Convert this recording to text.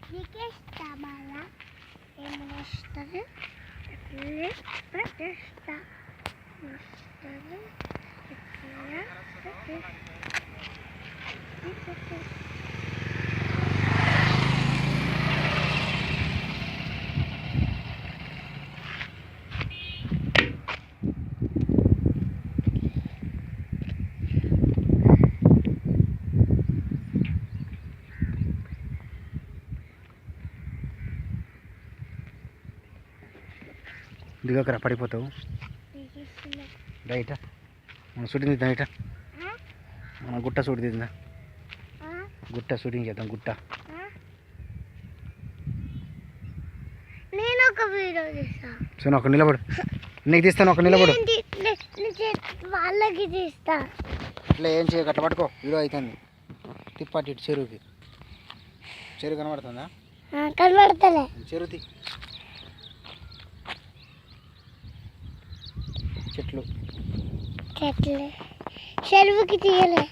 Nikestamala Emonestare Protesta Mostare దిగకరా పడిపోతావు right మన shooting చేద్దాం ఇట మన గుట్ట షూట్ చేద్దాం గుట్ట షూటింగ్ చేద్దాం గుట్ట నేను ఒక వీడియో తీస్తా సో ఒక నిలబడు నీకు తీస్తాను ఒక నిలబడు వాళ్ళకి తీస్తా ఇట్లా ఏం చేయ గట్ట పట్టుకో వీడియో అవుతుంది తిప్పటి ఇటు చెరువుకి చెరువు కనబడుతుందా కనబడతలే చెరువు చెట్లు చెరువుకి తీయలే